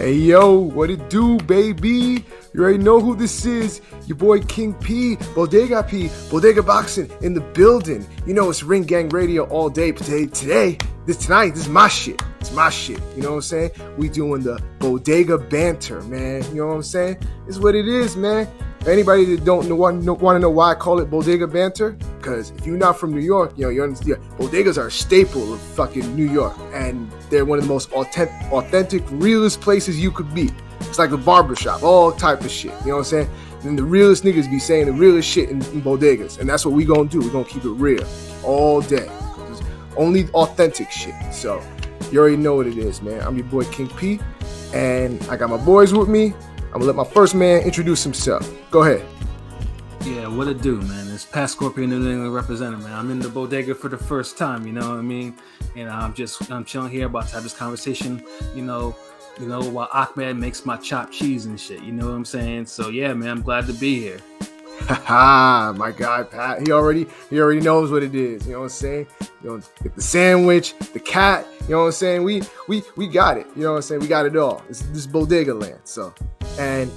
Hey yo, what it do, baby? You already know who this is. Your boy King P, Bodega Boxing in the building. You know it's Ring Gang Radio all day. But tonight, this is my shit. It's my shit. You know what I'm saying? We doing the Bodega banter, man. You know what I'm saying? It's what it is, man. Anybody that don't want to know why I call it Bodega banter? Because if you're not from New York, you understand. Bodegas are a staple of fucking New York, and they're one of the most authentic, realest places you could be. It's like a barbershop, all type of shit. You know what I'm saying? And the realest niggas be saying the realest shit in bodegas, and that's what we gonna do. We're gonna keep it real all day. It's only authentic shit. So you already know what it is, man. I'm your boy King P, and I got my boys with me. I'm gonna let my first man introduce himself. Go ahead. Yeah, what it do, man? It's Pat Scorpion, New England representative, man. I'm in the bodega for the first time, you know what I mean? And I'm chilling here, about to have this conversation, while Ahmed makes my chopped cheese and shit, you know what I'm saying? So yeah, man, I'm glad to be here. Haha, my guy Pat, he already knows what it is, you know what I'm saying? Get the sandwich, the cat, you know what I'm saying? We got it, you know what I'm saying? We got it all. This is bodega land. So, and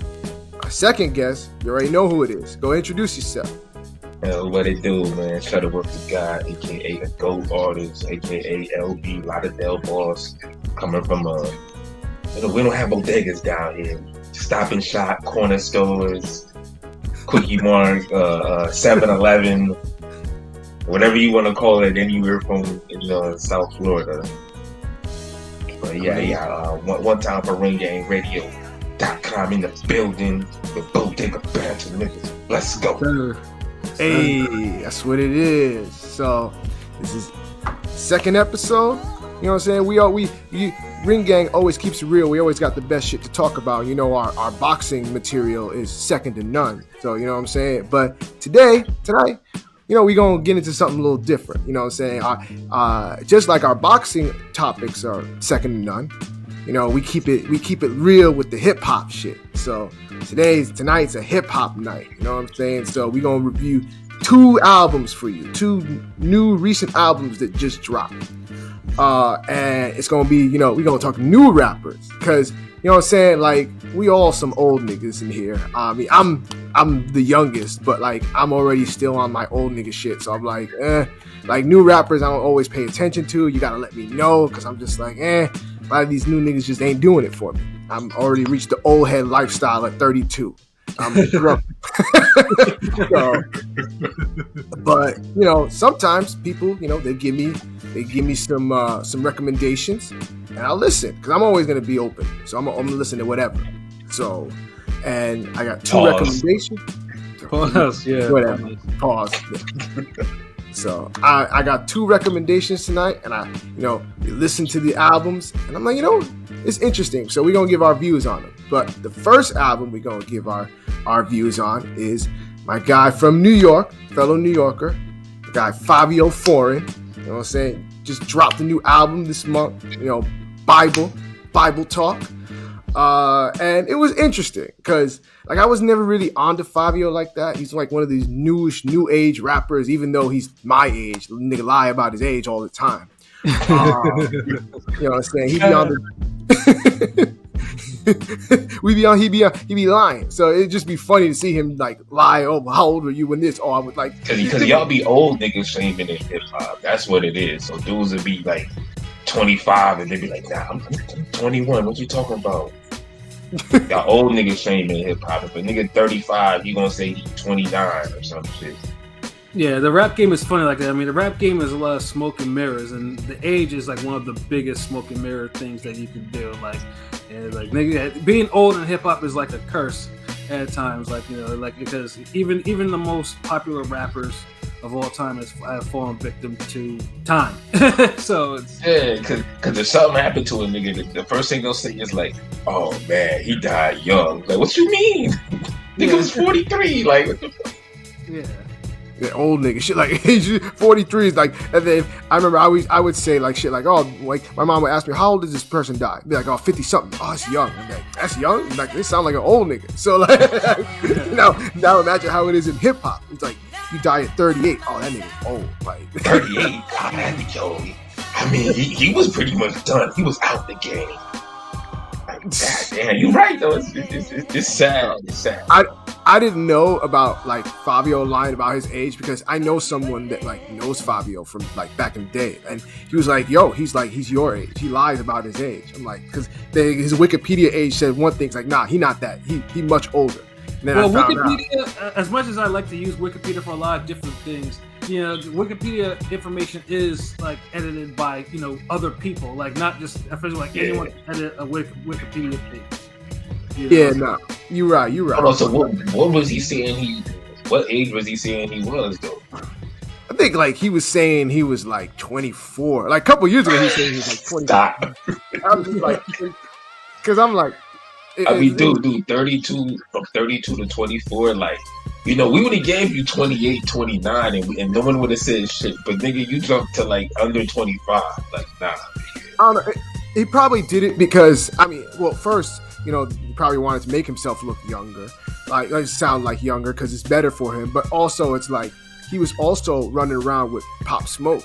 our second guest, you already know who it is. Go introduce yourself. What it do, man? Shutterworth the guy, aka a GOAT artist, aka LB, Lauderdale boss, coming from we don't have bodegas down here. Stop and Shop, corner stores, Quickie Mart, 7-Eleven, whatever you want to call it, anywhere from South Florida. But one time for Ring Gang Radio.com in the building with Bodega Banter niggas. Let's go. Hey, that's what it is. So this is second episode. You know what I'm saying? We Ring Gang always keeps it real. We always got the best shit to talk about. You know, our boxing material is second to none. So, you know what I'm saying? But tonight, we gonna get into something a little different. You know what I'm saying? Just like our boxing topics are second to none. You know, we keep it real with the hip hop shit. So tonight's a hip hop night. You know what I'm saying? So we gonna review two albums for you, two new recent albums that just dropped. And it's gonna be, we're gonna talk new rappers, because you know what I'm saying, like, we all some old niggas in here. I mean, I'm the youngest, but like I'm already still on my old nigga shit. So I'm like, like new rappers I don't always pay attention to. You gotta let me know, because I'm just like, a lot of these new niggas just ain't doing it for me. I'm already reached the old head lifestyle at 32. I'm drunk. So, but sometimes people, they give me some recommendations, and I'll listen, because I'm always gonna be open. So I'm gonna listen to whatever. So, and I got two recommendations. Pause. Yeah. Whatever. Pause. So I got two recommendations tonight, and I listen to the albums, and I'm like, it's interesting. So we're gonna give our views on them. But the first album we're gonna give our views on is my guy from New York, fellow New Yorker, the guy Fivio Foreign. You know what I'm saying? Just dropped a new album this month. Bible Talk. And it was interesting, because like I was never really onto Fivio like that. He's like one of these new age rappers, even though he's my age. Nigga lie about his age all the time. You know what I'm saying? He be on the he be lying. So it'd just be funny to see him like lie. Oh, how old are you when this? Oh, I would like, because y'all be old niggas shaming in hip hop. That's what it is. So dudes would be like 25 and they'd be like, nah, I'm 21. What you talking about? Y'all old niggas shaming hip hop. If a nigga 35, you gonna say he's 29 or some shit. Yeah, the rap game is funny like that. I mean, the rap game is a lot of smoke and mirrors, and the age is like one of the biggest smoke and mirror things that you can do. Like, and like nigga, being old in hip hop is like a curse at times. Like, because even the most popular rappers of all time have fallen victim to time. So it's because if something happened to a nigga, the first thing they'll say is like, "Oh man, he died young." Like, what you mean? Nigga was 43. Like, what the fuck? Yeah. The old nigga shit, like age 43 is like, and then I remember I would say like shit like, oh, like my mom would ask me, how old did this person die? I'd be like, oh, 50 something. Oh, it's young. I'm like, that's young? Like, they sound like an old nigga. So like, now imagine how it is in hip hop. It's like, you die at 38. Oh, that nigga's old. Like 38. I mean, he was pretty much done. He was out the game. God damn, you right though. It's sad. It's sad. I didn't know about like Fivio lying about his age because I know someone that like knows Fivio from like back in the day, and he was like, "Yo, he's your age. He lies about his age." I'm like, because his Wikipedia age said one thing. It's like, nah, he not that. He much older. And then well, I found Wikipedia, as much as I like to use Wikipedia for a lot of different things, you know, Wikipedia information is like edited by, you know, other people, like not just like anyone can edit a Wikipedia page. You know? Yeah, no, you're right. Oh, so what was he saying? What age was he saying he was though? I think like he was saying he was like 24. Like a couple years ago, he was saying he was like 24. Stop. I was just like, because I'm like, I mean, dude, 32 from 32 to 24, like, you know, we would have gave you 28, 29, and no one would have said shit. But nigga, you jumped to like under 25. Like, nah. I don't know. He probably did it because, I mean, well, first, you know, he probably wanted to make himself look younger, like sound like younger because it's better for him. But also, it's like he was also running around with Pop Smoke,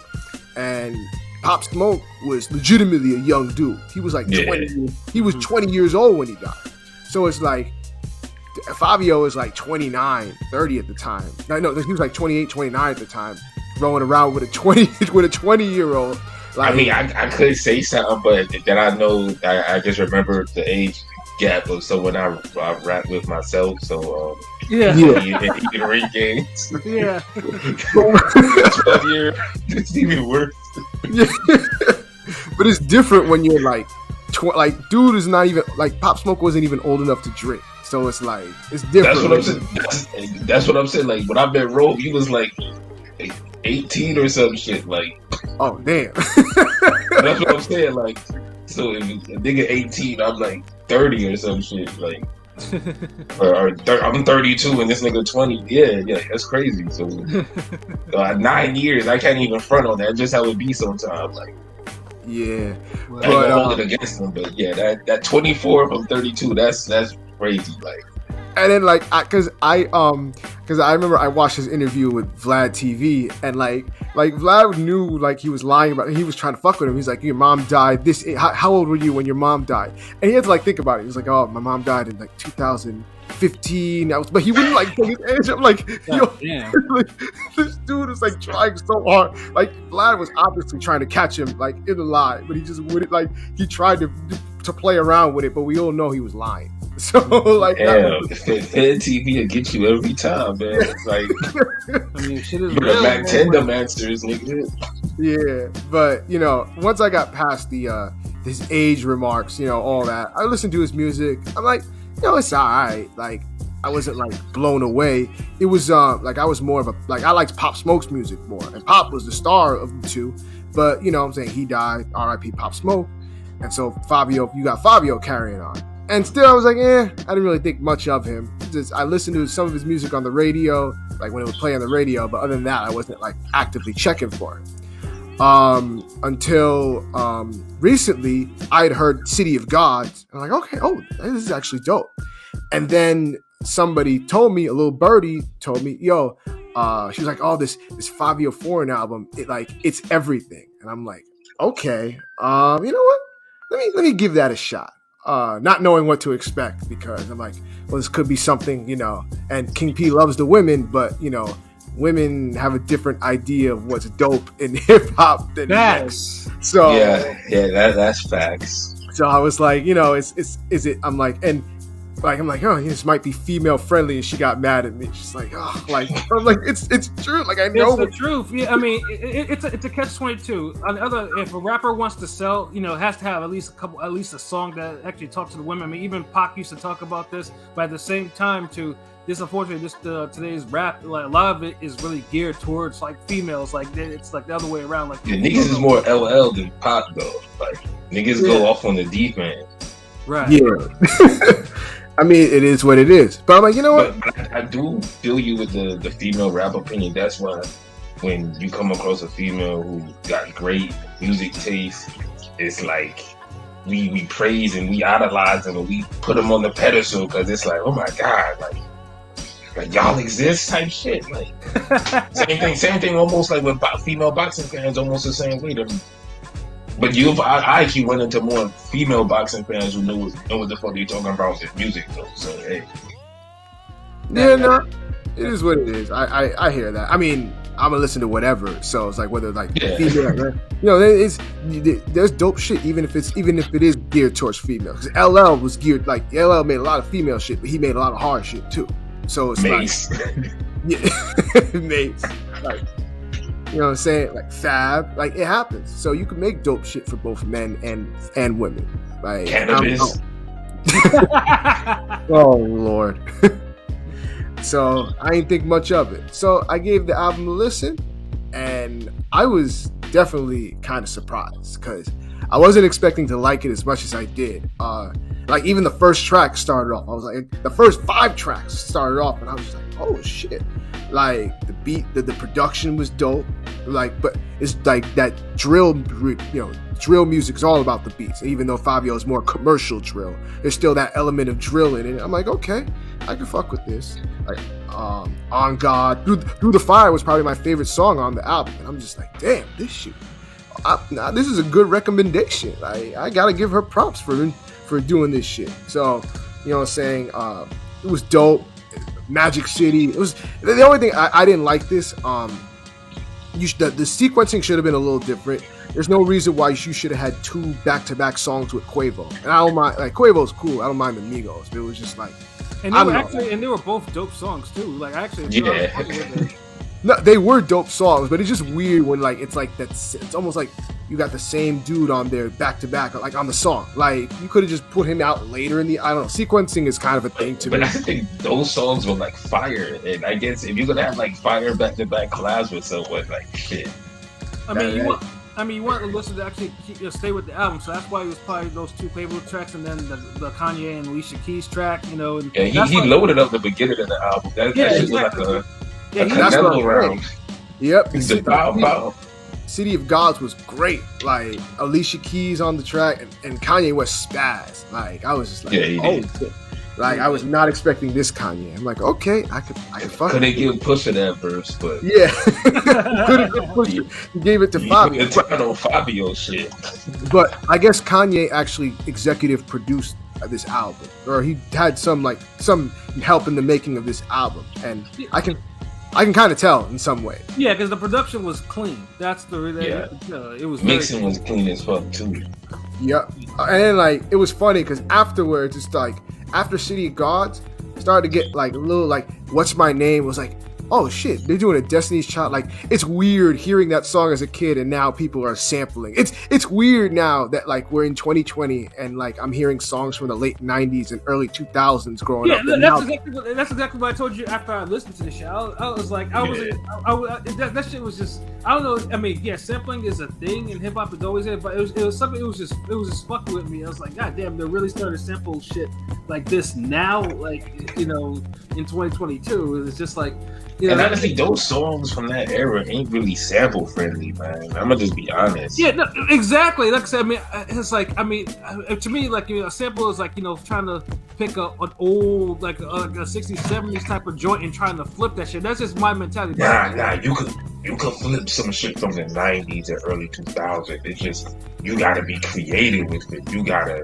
and Pop Smoke was legitimately a young dude. He was like 20. He was 20 years old when he died. So it's like Fivio is like 29, 30 at the time. No, he was like 28, 29 at the time, rolling around with a 20-year-old. Like, I mean, I could say something, but then I know I just remember the age gap of when I rap with myself. So even ring games. Yeah. 12 years. It's even worse. Yeah. But it's different when you're like, dude is not even like Pop Smoke wasn't even old enough to drink. So it's like it's different. That's what I'm saying. That's what I'm saying. Like when I met Rogue, he was like 18 or some shit. Like, oh damn. That's what I'm saying. Like, so if a nigga 18, I'm like 30 or some shit. Like, I'm 32 and this nigga 20. Yeah, that's crazy. So 9 years, I can't even front on that. That's just how it be sometimes. Like, yeah, I ain't gonna hold it against them, but yeah, that 24 from 32, that's crazy. Like, and then like, because I remember I watched his interview with Vlad TV, and like Vlad knew like he was lying about it. He was trying to fuck with him. He's like, your mom died this. How old were you when your mom died? And he had to like think about it. He was like, oh, my mom died in like 2015. But he wouldn't like take his age. I'm like, yo, like, this dude is like trying so hard. Like Vlad was obviously trying to catch him like in the lie, but he just wouldn't. Like he tried to play around with it, but we all know he was lying. So like, Fed TV will get you every time, man. It's like, I mean, shit is you're real, the Mac 10 masters, nigga. Yeah, but you know, once I got past his age remarks, you know, all that, I listened to his music. I'm like, you know, it's alright. Like, I wasn't like blown away. It was like I was more of a I liked Pop Smoke's music more, and Pop was the star of the two. But you know, what I'm saying, he died. R.I.P. Pop Smoke. And so you got Fivio carrying on. And still, I was like, I didn't really think much of him. I listened to some of his music on the radio, like when it would play on the radio, but other than that, I wasn't like actively checking for it. Until recently, I had heard City of Gods, and I'm like, okay, this is actually dope. And then somebody told me, a little birdie told me, yo, she was like, oh, this Fivio Foreign album, it's everything. And I'm like, okay, you know what? Let me give that a shot. Not knowing what to expect, because I'm like, well, this could be something, you know, and King P loves the women, but you know, women have a different idea of what's dope in hip hop than facts. Men. So yeah, that's facts. So I was like, you know, is it? I'm like, oh, this might be female friendly, and she got mad at me. She's like, oh, like I'm like, it's true. Like I know it's the truth. Yeah, I mean, it's a catch-22. On the other, if a rapper wants to sell, you know, has to have at least a song that actually talks to the women. I mean, even Pac used to talk about this, but at the same time, unfortunately, today's rap, like a lot of it is really geared towards like females. Like it's like the other way around. Like niggas is more LL than Pac though. Like niggas go off on the deep end. Right. Yeah. I mean, it is what it is. But I'm like, you know what? But I do feel you with the female rap opinion. That's why when you come across a female who got great music taste, it's like we praise and we idolize them and we put them on the pedestal because it's like, oh my God, like y'all exist type shit. Like same thing almost like with female boxing fans, almost the same way. But I actually went into more female boxing fans who know what the fuck they talking about with music though. So hey, Yeah, no, it is what it is. I hear that. I mean, I'm gonna listen to whatever. So it's like whether like female, there's dope shit even if it is geared towards female. Because LL was geared like LL made a lot of female shit, but he made a lot of hard shit too. So it's Mace. Yeah, Mace. Like, you know what I'm saying? Like Fab, like it happens. So you can make dope shit for both men and women. Like Cannabis. Oh Lord. So I didn't think much of it. So I gave the album a listen, and I was definitely kind of surprised because I wasn't expecting to like it as much as I did. Like even the first track started off, I was like, the first 5 tracks started off, and I was like, oh shit! Like the beat, the production was dope. Like, but it's like that drill, drill music is all about the beats. Even though Fivio is more commercial drill, there's still that element of drill in it. I'm like, okay, I can fuck with this. Like, On God, Through the Fire was probably my favorite song on the album, and I'm just like, damn, this shit. This is a good recommendation. I gotta give her props for doing this shit. So, you know what I'm saying? It was dope. Magic City. It was the only thing I didn't like this. The sequencing should have been a little different. There's no reason why you should have had 2 back-to-back songs with Quavo. And I don't mind, like Quavo's cool. I don't mind the Migos. But it was just like, and they were both dope songs too. Like actually, no, they were dope songs, but it's just weird when like it's like that's it's almost like you got the same dude on there back to back, like on the song. Like you could have just put him out later in the. I don't know. Sequencing is kind of a thing to me. But I think those songs were like fire, and I guess if you're gonna have like fire back to back collabs with someone, like shit. You want to listen to actually stay with the album, so that's why it was probably those 2 Quavo tracks, and then the Kanye and Alicia Keys track, you know. And yeah, he loaded up the beginning of the album. That shit was like a Canelo round. Yep. City of Gods was great. Like Alicia Keys on the track and Kanye West spaz. Like I was just like, shit. Like I was not expecting this Kanye. I'm like, okay, I could fuck. Couldn't give Pusha that verse, but yeah, couldn't give Pusha. He gave it to Fivio. Fivio shit. But I guess Kanye actually executive produced this album, or he had some help in the making of this album, and I can kind of tell in some way. Yeah, because the production was clean. That's it was mixing was clean as fuck too. Yep, and then like it was funny because afterwards, it's like after City of Gods started to get like a little like What's My Name was like, oh shit, they're doing a Destiny's Child. Like it's weird hearing that song as a kid and now people are sampling. It's weird now that like we're in 2020 and like I'm hearing songs from the late 90s and early 2000s growing up. That's exactly what I told you after I listened to the show. I was like, that shit was just, I don't know. I mean, yeah, sampling is a thing and hip hop is always there, but it was something. It was just fucking with me. I was like, God damn, they're really starting to sample shit like this now, like in 2022. It's just like. And honestly, those songs from that era ain't really sample friendly, man. I'm gonna just be honest. Yeah, no, exactly. Like I said, I mean, it's like, to me, like a sample is like trying to pick an old like a 60s, 70s type of joint and trying to flip that shit. That's just my mentality. Nah, you could flip some shit from the 90s and early 2000s. It's just you gotta be creative with it. You gotta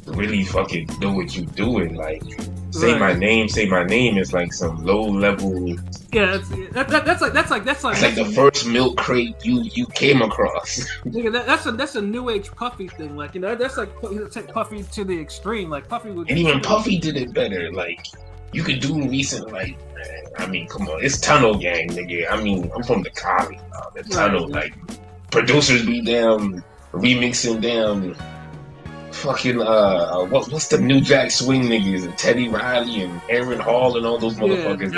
really fucking know what you're doing, like. Say my name is like some low level. Yeah, that's like the first milk crate you came across. That's a new age Puffy thing. Like that's like take Puffy to the extreme. Like Puffy would. And even Puffy did it better. Like you could do recent like. I mean, come on, it's Tunnel Gang, nigga. I mean, I'm from the Cali. The Tunnel, like producers be down remixing down. Fucking what's the New Jack Swing niggas and Teddy Riley and Aaron Hall and all those motherfuckers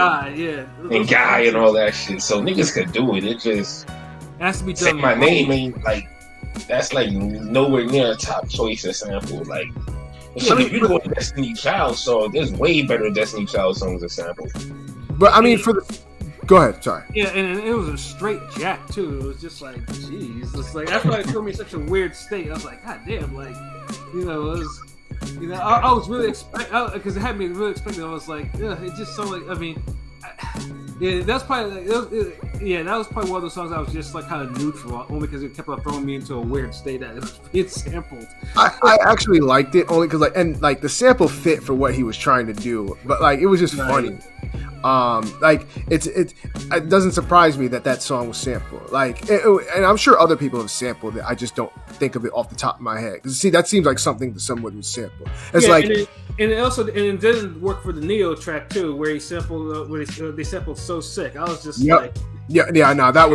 and Guy and all that shit. So niggas could do it. It just has to be done. Say My Name ain't like that's like nowhere near a top choice of sample. Like if you go to Destiny Child song, there's way better Destiny Child songs to sample. But I mean go ahead, sorry. Yeah, and it was a straight jack too. It was just like, jeez, it's like that's why it threw me in such a weird state. I was like, God damn, like. It was, I was really because it had me really expecting. I was like, it just so like, I mean, Yeah, that's probably that was probably one of those songs I was just like kind of neutral, only because it kept on throwing me into a weird state that it was being sampled. I actually liked it only because like the sample fit for what he was trying to do, but like it was just funny. Like it doesn't surprise me that song was sampled. Like, and I'm sure other people have sampled it. I just don't think of it off the top of my head. Because see, that seems like something that someone would sample. It's like, and it didn't work for the Neo track too, where he sampled they sampled So Sick. I was just like, no, that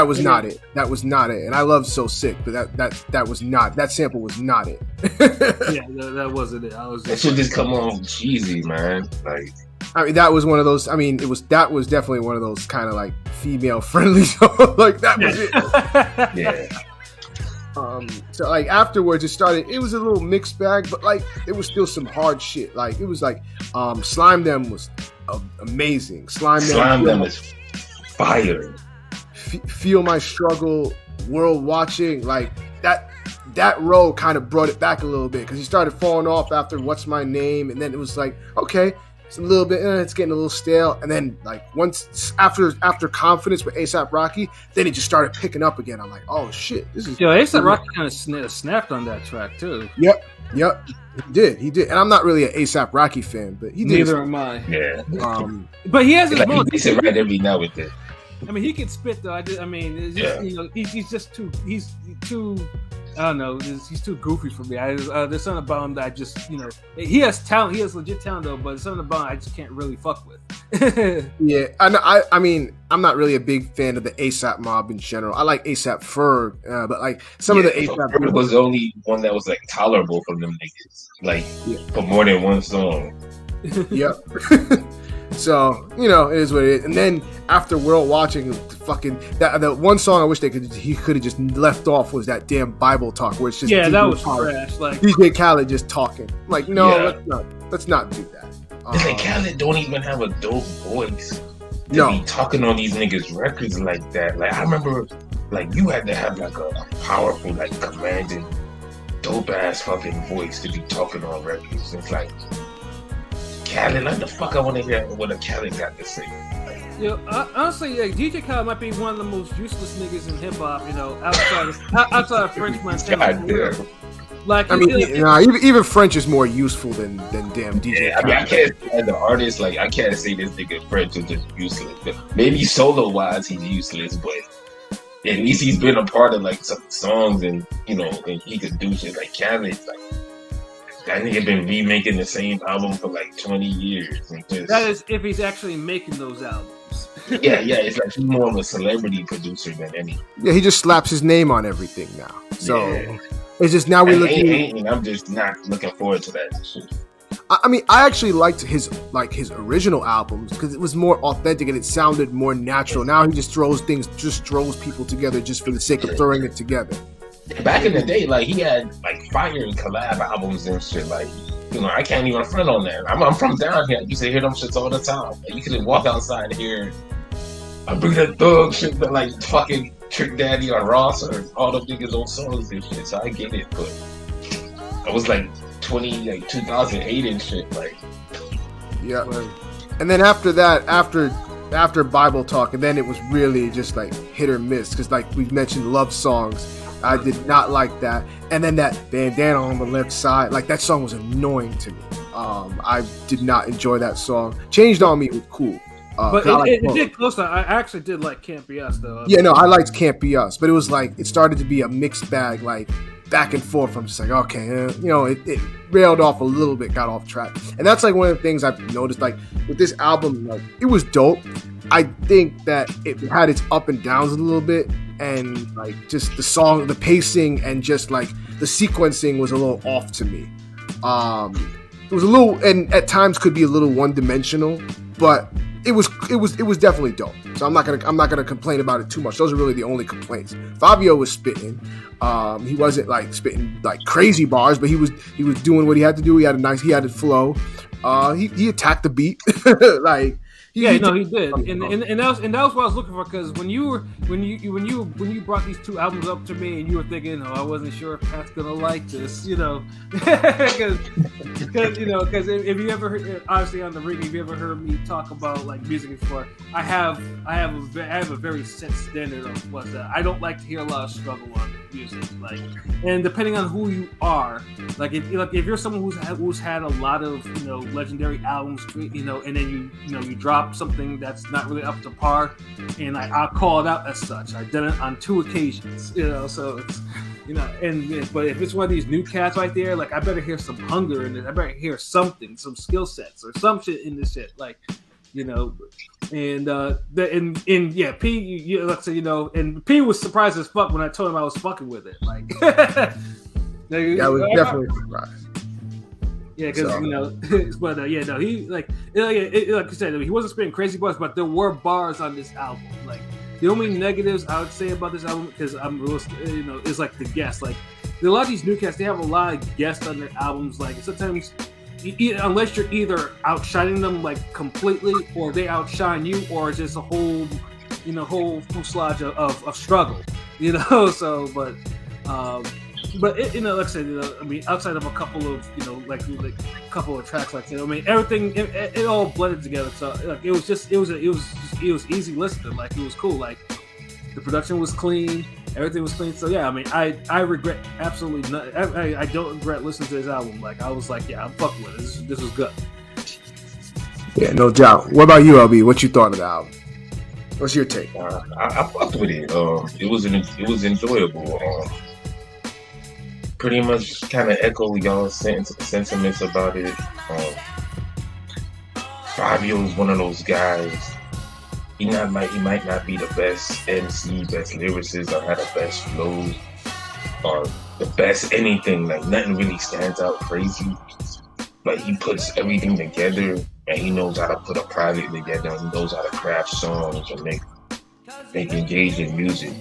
was not it. That was not it. And I love So Sick, but that was not, that sample was not it. that wasn't it. I was that should just come on cheesy, man. Like, I mean, that was one of those. I mean, that was definitely one of those kind of like female friendly songs. Like that was it. Yeah. So like afterwards, it was a little mixed bag, but like it was still some hard shit. Like it was like Slime Them was amazing. Slime Them is fire. Feel My Struggle, World Watching, like that row kind of brought it back a little bit because he started falling off after What's My Name, and then it was like, okay, it's a little bit, it's getting a little stale, and then like once after Confidence with A$AP Rocky, then he just started picking up again. I'm like, oh shit, this is. Yeah, A$AP Rocky kind of snapped on that track too. Yep, he did, and I'm not really an A$AP Rocky fan, but he did. Neither am I. Yeah. But he has his moments. He said right every now and then. I mean, he can spit though. It's just, he's just too. He's too. I don't know. He's too goofy for me. There's something about him that I just, he has talent. He has legit talent though, but there's something about him I just can't really fuck with. Yeah, I mean, I'm not really a big fan of the A$AP Mob in general. I like A$AP Ferg, but like some of the A$AP Ferg was the only one that was like tolerable from them niggas, like for more than one song. Yep. So, it is what it is. And then after World Watching, fucking the one song I wish he could have just left off was that damn Bible talk where it's just that was trash. Like DJ Khaled just talking. Like, no, let's not do that. Like Khaled don't even have a dope voice to be talking on these niggas records like that. Like I remember, like you had to have like a powerful, like commanding, dope ass fucking voice to be talking on records. It's like. Khaled, like the fuck I want to hear what a Khaled got to say. Honestly, like, DJ Khaled might be one of the most useless niggas in hip hop. Outside of French Montana. Like, I mean, even French is more useful than damn DJ. Yeah, I mean, I can't as an artist, like I can't say this nigga French is just useless. But maybe solo wise he's useless, but at least he's been a part of like some songs and and he could do shit like Khaled. Like, that nigga been remaking the same album for like 20 years. And that is if he's actually making those albums. yeah, it's like he's more of a celebrity producer than any. Yeah, he just slaps his name on everything now. So it's just now we're looking. I'm just not looking forward to that shit. I mean, I actually liked his original albums because it was more authentic and it sounded more natural. Now he just throws people together just for the sake of throwing it together. Back in the day, like he had like fire collab albums and shit. Like, I can't even front on that. I'm from down here. I used to hear them shits all the time. Like, you could walk outside and hear I bring that thug shit, but like fucking Trick Daddy or Ross or all the niggas on songs and shit. So I get it, but I was like 2008 and shit. Like, yeah. And then after that, after Bible Talk, and then it was really just like hit or miss because like we mentioned love songs. I did not like that. And then that bandana on the left side, like that song was annoying to me. I did not enjoy that song. Changed on Me was cool. But it did close to. I actually did like Can't Be Us though. Yeah, no, I liked Can't Be Us, but it was like it started to be a mixed bag, like back and forth. I'm just like, okay, it railed off a little bit, got off track, and that's like one of the things I've noticed. Like with this album, like it was dope. I think that it had its up and downs a little bit, and like just the song, the pacing, and just like the sequencing was a little off to me. It was a little, and at times could be a little one-dimensional, but it was definitely dope. So I'm not gonna complain about it too much. Those are really the only complaints. Fivio was spitting. He wasn't like spitting like crazy bars, but he was doing what he had to do. He had a flow. He attacked the beat. Like Yeah, he no, did. he did, and that was what I was looking for. Because when you brought these two albums up to me, and you were thinking, oh, I wasn't sure if Pat's gonna like this, because if you ever heard, obviously on the ring, if you ever heard me talk about like music before, I have a very set standard of what I don't like to hear a lot of struggle on music, like, and depending on who you are, like if you're someone who's had a lot of legendary albums, and then you drop something that's not really up to par, and I'll call it out as such. I've done it on 2 occasions, so it's but if it's one of these new cats right there, like I better hear some hunger in it. I better hear something, some skill sets or some shit in this shit, like and yeah, P, let's say, and P was surprised as fuck when I told him I was fucking with it, like yeah, I was definitely surprised. Yeah, because but he like you said, he wasn't spitting crazy bars, but there were bars on this album. Like the only negatives I would say about this album, because is like the guests. Like a lot of these new cats, they have a lot of guests on their albums. Like sometimes, unless you're either outshining them like completely, or they outshine you, or it's just a whole fuselage of struggle. So but like I said, I mean, outside of a couple of like a couple of tracks like that, I mean, everything it all blended together. So like it was easy listening. Like it was cool. Like the production was clean, everything was clean. So yeah, I mean, I regret absolutely nothing. I don't regret listening to this album. Like I was like, yeah, I'm fucking with it. This was good. Yeah, no doubt. What about you, LB? What you thought of the album? What's your take? I fucked with it. It was enjoyable. Pretty much kind of echo y'all's sentiments about it. Fivio is one of those guys. He might not be the best MC, best lyricist, or have the best flows, or the best anything. Like nothing really stands out crazy. But he puts everything together, and he knows how to put a project together. And he knows how to craft songs and make engaging music.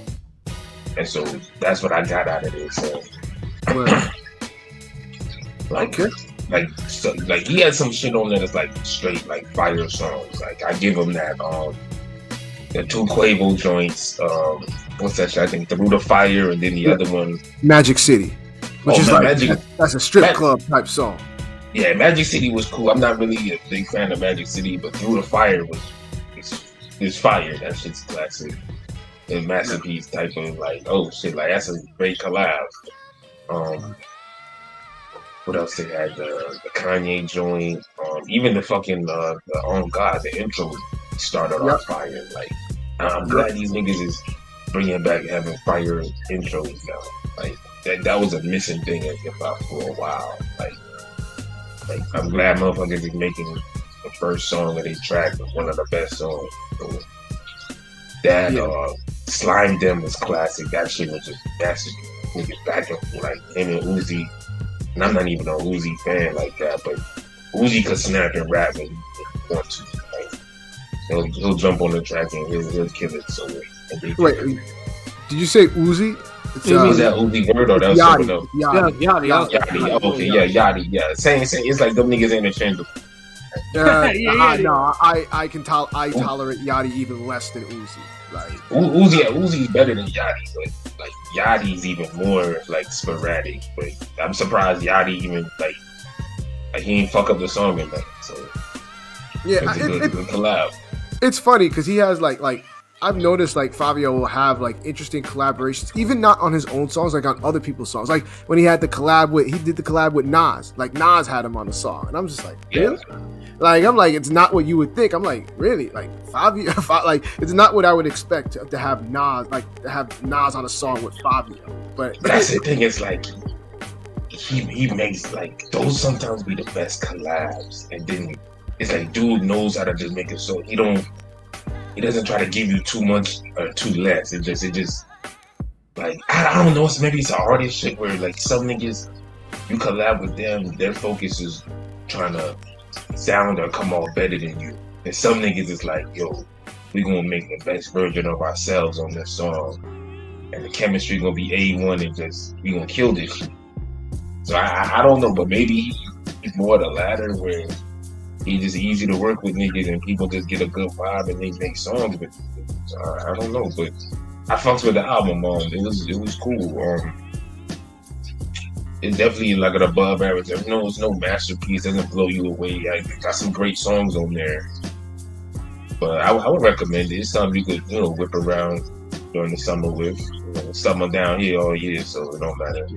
And so that's what I got out of this. Like he had some shit on there that's like straight like fire songs. Like I give him that. The 2 Quavo joints. What's that shit? I think Through the Fire, and then the other one, Magic City, which is like that's a strip club type song. Yeah, Magic City was cool. I'm not really a big fan of Magic City, but Through the Fire was fire. That shit's classic. A masterpiece type of like, oh shit, like that's a great collab. What else they had? The Kanye joint, even the fucking the intro started off fire. Like I'm glad these niggas is bringing back having fire intros now. Like that was a missing thing in hip hop for a while. Like I'm glad motherfuckers is making the first song of their track one of the best songs. So that Slime Them was classic. That shit was just massive. Niggas back up like him and Uzi. And I'm not even a Uzi fan like that, but Uzi could snap and rap when he want to. Like, he'll jump on the track and he'll kill it. So wait, did you say Uzi? Is that Uzi word or that was something else? Yachty. Okay, yeah, Yachty. Yeah, same. It's like them niggas interchangeable. No, I tolerate Yachty even less than Uzi. Like Uzi's better than Yachty, but like Yachty's even more like sporadic. But I'm surprised Yachty even like he ain't fuck up the song in that. So yeah, it's a good collab. It's funny because he has like I've noticed like Fivio will have like interesting collaborations, even not on his own songs, like on other people's songs. Like when he did the collab with Nas. Like Nas had him on the song, and I'm just like, really? Like I'm like, it's not what you would think. I'm like, really? Like Fivio, like it's not what I would expect to have Nas, like to have Nas on a song with Fivio. But that's the thing. It's like he makes like those sometimes be the best collabs, and then it's like dude knows how to just make it so he doesn't try to give you too much or too less. It just like I don't know. Maybe it's an artist shit where like some niggas you collab with them, their focus is trying to sound or come off better than you, and some niggas is like, yo, we gonna make the best version of ourselves on this song, and the chemistry gonna be A1, and just we gonna kill this shit. So I don't know, but maybe he's more the latter where He's just easy to work with niggas, and people just get a good vibe and they make songs. But I don't know, but I fucks with the album. It was cool. It's definitely like an above average. There's no masterpiece. Doesn't blow you away. I got some great songs on there, but I would recommend it. It's something you could whip around during the summer with. Summer down here all year, so it don't matter.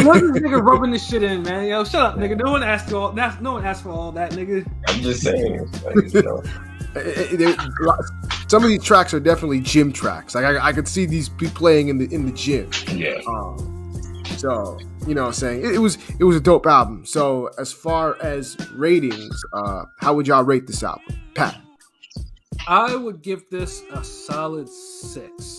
What's this nigga rubbing this shit in, man? Yo, shut up, nigga. No one asked for all that, nigga. I'm just saying. Some of these tracks are definitely gym tracks. Like I could see these be playing in the gym. Yeah. So what I'm saying, it was a dope album. So as far as ratings, how would y'all rate this album, Pat? I would give this a solid 6.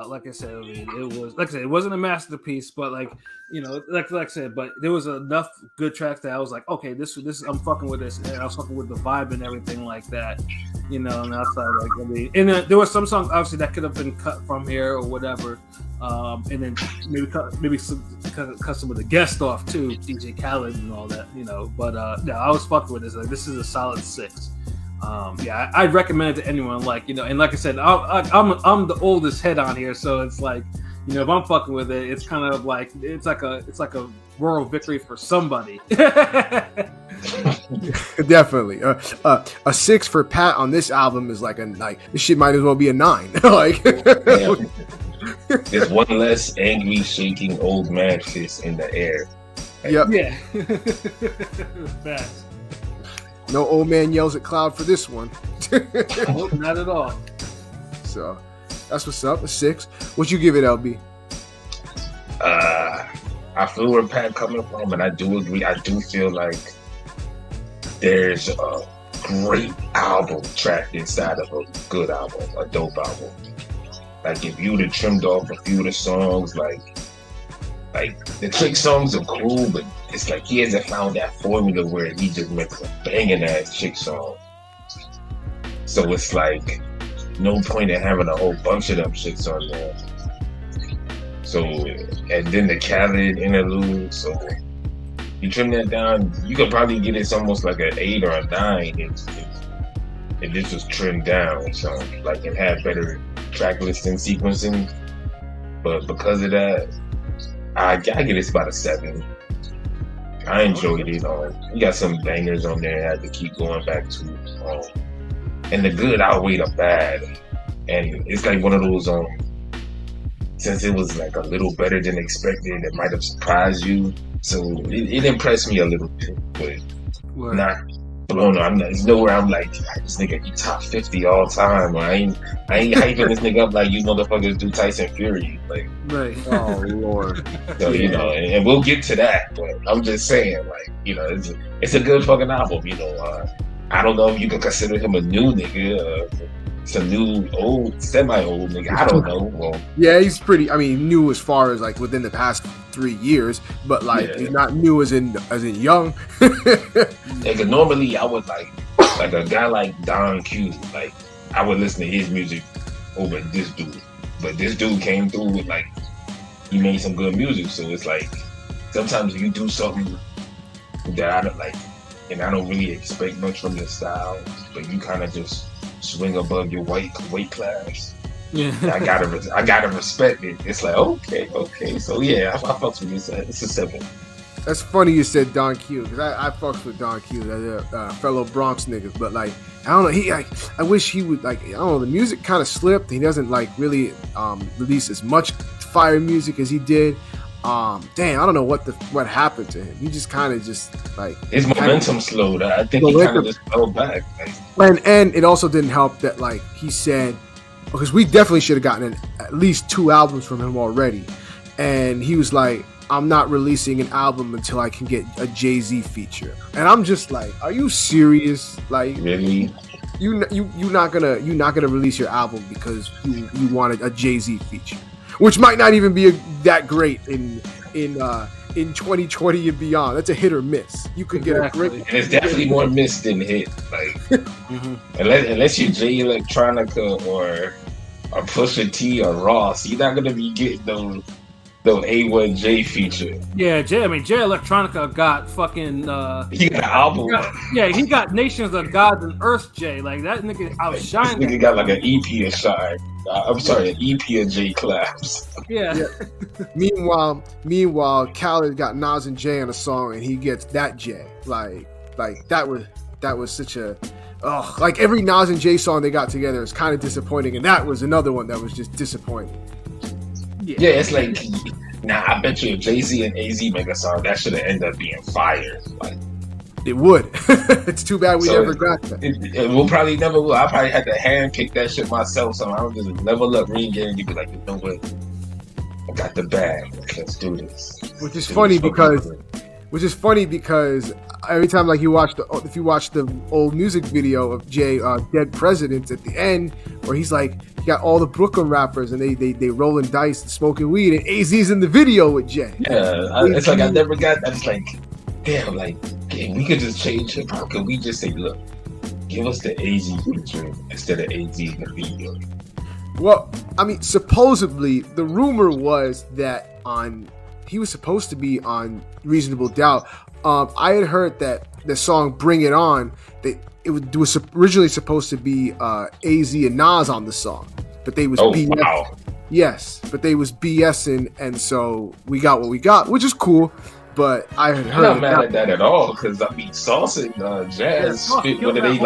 Like I said, I mean, it wasn't a masterpiece, but like I said, but there was enough good tracks that I was like, okay, this I'm fucking with this, and I was fucking with the vibe and everything like that, and outside, like, I mean, and there were some songs obviously that could have been cut from here or whatever, and then maybe cut some of the guest off too, DJ Khaled and all that, but yeah, I was fucking with this. Like, this is a solid 6. Yeah, I'd recommend it to anyone. Like, and like I said, I'm the oldest head on here, so it's like, if I'm fucking with it, it's kind of like it's like a rural victory for somebody. Definitely, a 6 for Pat on this album is like this shit might as well be a 9. Like, there's one less angry, shaking old man fist in the air. Yep. Yeah. Fast. No old man yells at cloud for this one. Nope, not at all. So that's what's up. A 6. What'd you give it, LB? I feel where Pat coming from, and I do agree. I do feel like there's a great album track inside of a good album, a dope album. Like, if you'd have trimmed off a few of the songs, like the trick songs are cool, but it's like he hasn't found that formula where he just makes a banging ass chick song. So it's like no point in having a whole bunch of them shits on there. So, and then the Khaled interlude. So you trim that down, you could probably get it almost like an 8 or a 9 if this was trimmed down. So like, it had better track listing sequencing. But because of that, I give this about a 7. I enjoyed it. You got some bangers on there I had to keep going back to. And the good outweighed the bad. And it's like one of those, since it was like a little better than expected, it might have surprised you. So it impressed me a little bit, but not blown up. There's nowhere I'm like, this nigga be top 50 all time. I ain't hyping this nigga up like you motherfuckers do Tyson Fury. Like, right. Oh Lord. So and we'll get to that, but I'm just saying, like, it's a good fucking album. I don't know if you can consider him a new nigga. It's a new old, semi-old nigga. I don't know. Well, yeah, he's pretty. I mean, new as far as like within the past 3 years, but like he's not new as in young. Cause normally I would like a guy like Don Q. Like, I would listen to his music over this dude, but this dude came through with like, he made some good music. So it's like sometimes you do something that I don't like, and I don't really expect much from your style, but you kind of just swing above your weight class. Yeah, I gotta respect it. It's like, okay. So yeah, I fucks with this. It's a 7. That's funny you said Don Q, because I fucks with Don Q, fellow Bronx niggas. But like, I don't know, I wish he would, like, I don't know, the music kind of slipped. He doesn't like really release as much fire music as he did. Damn, I don't know what happened to him. He just kind of like his momentum slowed. I think he kind of just fell back. And it also didn't help that, like, he said, because we definitely should have gotten at least 2 albums from him already, and he was like, I'm not releasing an album until I can get a Jay-Z feature. And I'm just like, are you serious? Like, really? You're not gonna release your album because you wanted a Jay-Z feature, which might not even be that great in 2020 and beyond. That's a hit or miss. You could get a great, and it's definitely more miss than hit. Like, unless you're Jay Electronica or Pusha T or Ross, you're not gonna be getting The A1J feature. Yeah, Jay Electronica got fucking. He got an album. He got Nations of Gods and Earth J. Like that nigga outshined. This nigga got like an EP of Shine. I'm sorry, an EP of J Claps. Yeah. Meanwhile, Khaled got Nas and Jay on a song, and he gets that J. Like that was such a. Oh, like every Nas and Jay song they got together is kind of disappointing, and that was another one that was just disappointing. Yeah, it's like, I bet you if Jay-Z and AZ make a song, that should have ended up being fire. Like, it would. It's too bad we never got that. We'll probably never will. I probably had to hand pick that shit myself, so I don't just level up Ring Gang. You'd be like, you know what? I got the bag. Let's do this. Which is funny because every time if you watch the old music video of Jay Dead Presidents at the end, where he's like, he got all the Brooklyn rappers and they rolling dice and smoking weed, and AZ's in the video with Jay. Yeah, it's like I never got. I was like, damn, like, we could just change it. How could we just say, look, give us the AZ feature instead of AZ in the video? Well, I mean, supposedly the rumor was that he was supposed to be on Reasonable Doubt. I had heard that the song "Bring It On" it was originally supposed to be AZ and Nas on the song, but they was BS. Wow. Yes, but they was BSing, and so we got what we got, which is cool. But I had heard. I'm not mad at that at all, because I mean, Sauce and Jazz spit one of they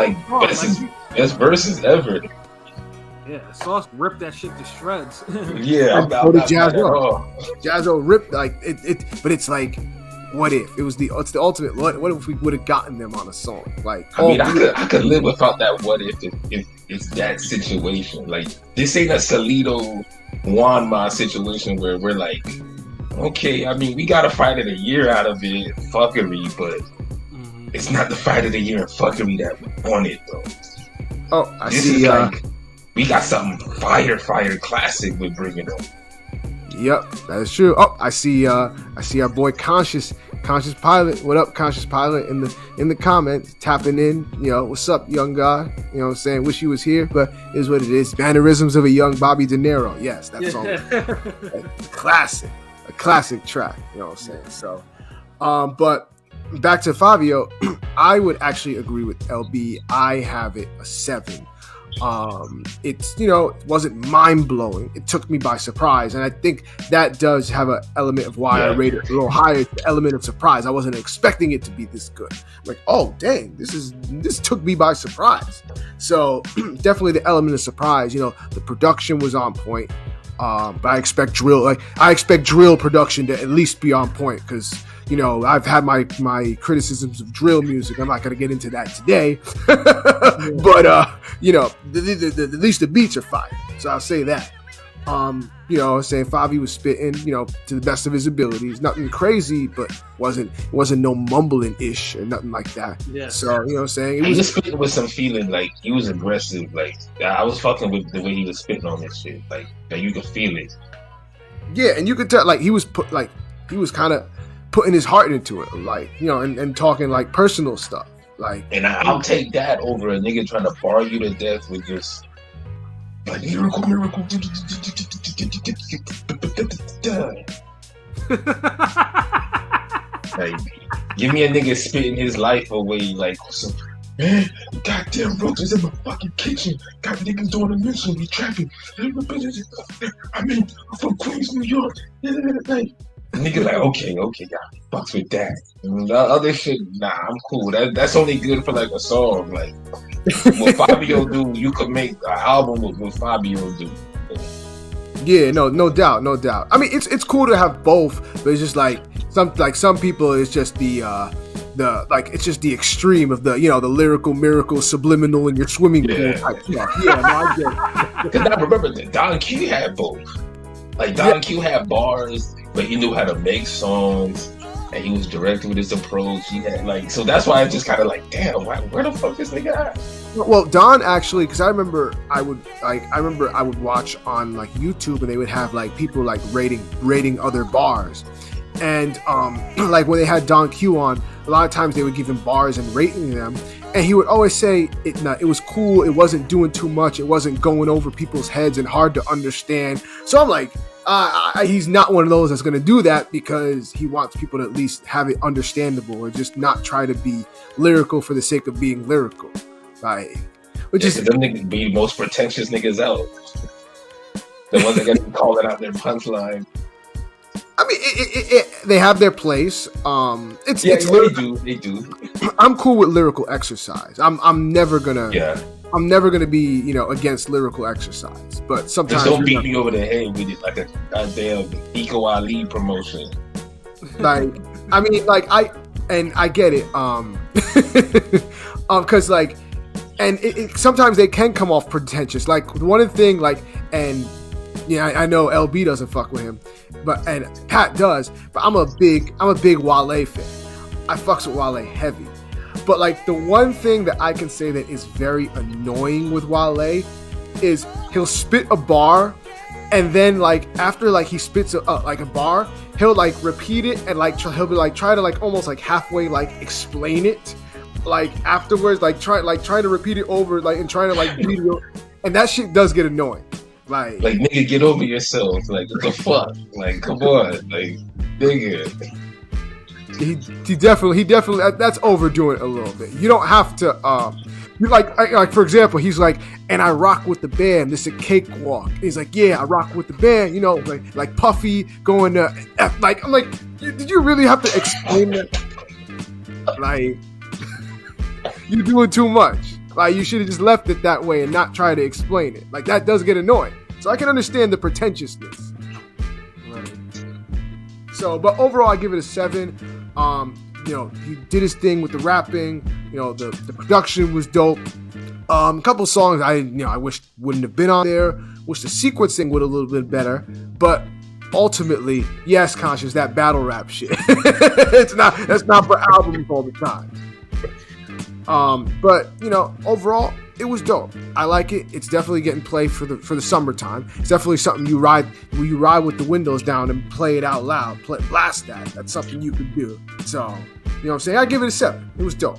best verses ever. Yeah, Sauce ripped that shit to shreds. Yeah, I'm not mad at all. Jazzo ripped like it, but it's like, what if it's the ultimate? What if we would have gotten them on a song? Like, I mean, I could live without that. What if it's that situation? Like, this ain't a Salido Juanma situation where we're like, okay, I mean, we got a fight of the year out of it, fuckery, but it's not the fight of the year and fuckery that we wanted, though. Oh, I this see. Is like, we got something fire classic with bringing up. Yep, that is true. Oh, I see our boy Conscious Pilot. What up, Conscious Pilot? In the comments, tapping in. You know, what's up, young guy? You know what I'm saying? Wish you was here, but it is what it is. Mannerisms of a young Bobby De Niro. Yes, that's all. A classic track. You know what I'm saying? So, but back to Fivio, I would actually agree with LB. I have it a 7. It's, it wasn't mind-blowing. It took me by surprise, and I think that does have an element of why I rated it a little higher. The element of surprise. I wasn't expecting it to be this good. Like, oh dang, this took me by surprise. So definitely the element of surprise. The production was on point. But I expect drill production to at least be on point, because I've had my criticisms of drill music. I'm not going to get into that today, but at least the beats are fire. So I'll say that. Saying Fivio was spitting, to the best of his abilities. Nothing crazy, but wasn't no mumbling ish or nothing like that. Yeah. So he was spitting with some feeling. Like, he was aggressive. Like, I was fucking with the way he was spitting on this shit. Like you could feel it. Yeah, and you could tell he was kind of putting his heart into it, and talking like personal stuff. Like, and I'll take that over a nigga trying to bar you to death with just like miracle. Like, give me a nigga spitting his life away, like, so, man, goddamn roaches in my fucking kitchen. Got niggas doing a mission, we trapping. I mean, I'm from Queens, New York. Like, nigga, like, okay, y'all fucks with that. And the other shit, nah, I'm cool. That's only good for like a song. Like, what Fivio do, you could make an album with what Fivio do. Yeah, no doubt. I mean, it's cool to have both, but it's just like some people, it's just it's just the extreme of the the lyrical miracle subliminal in your swimming pool type stuff. Yeah, no, I get it. Because I remember that Don Q had both. Like, Don Q had bars, but he knew how to make songs, and he was direct with his approach. He had so that's why I just kind of like, damn, where the fuck this nigga at? Well, Don actually, because I remember I would watch on like YouTube, and they would have like people like rating other bars, and like when they had Don Q on, a lot of times they would give him bars and rating them, And he would always say it was cool. It wasn't doing too much. It wasn't going over people's heads and hard to understand. So I'm like, he's not one of those that's going to do that because he wants people to at least have it understandable or just not try to be lyrical for the sake of being lyrical. Like, which is them niggas be the most pretentious niggas out. The ones that get to call it out their punchline. I mean, they have their place. It's they do. I'm cool with lyrical exercise. I'm never gonna be against lyrical exercise. But sometimes just don't beat me over the head with it like a goddamn B.I.B.L.E promotion. Like, I mean, like I get it. Because like, and sometimes they can come off pretentious. Like one thing, like, and yeah, I know LB doesn't fuck with him. And Pat does, but I'm a big Wale fan. I fucks with Wale heavy. But like the one thing that I can say that is very annoying with Wale is he'll spit a bar, and then like after like he spits a bar, he'll like repeat it and like he'll be like try to like almost like halfway like explain it, like afterwards like try to repeat it over like and trying to like beat it, and that shit does get annoying. Like nigga, get over yourself. Like, what the fuck? Like, come on. Like, nigga. He definitely that's overdoing it a little bit. You don't have to you like for example, he's like, and I rock with the band. This is a cakewalk. He's like, yeah, I rock with the band. You know, like Puffy going to like. I'm like, did you really have to explain that? Like, you're doing too much. Like, you should have just left it that way and not try to explain it. Like, that does get annoying. So I can understand the pretentiousness. Right. So, but overall, I give it a 7. He did his thing with the rapping. The production was dope. A couple songs I wish wouldn't have been on there. Wish the sequencing would have a little bit better. But ultimately, yes, Conscious, that battle rap shit. That's not for albums all the time. But overall, it was dope. I like it. It's definitely getting played for the summertime. It's definitely something you ride with the windows down and play it out loud. Blast that. That's something you can do. So, you know what I'm saying? I give it a 7. It was dope.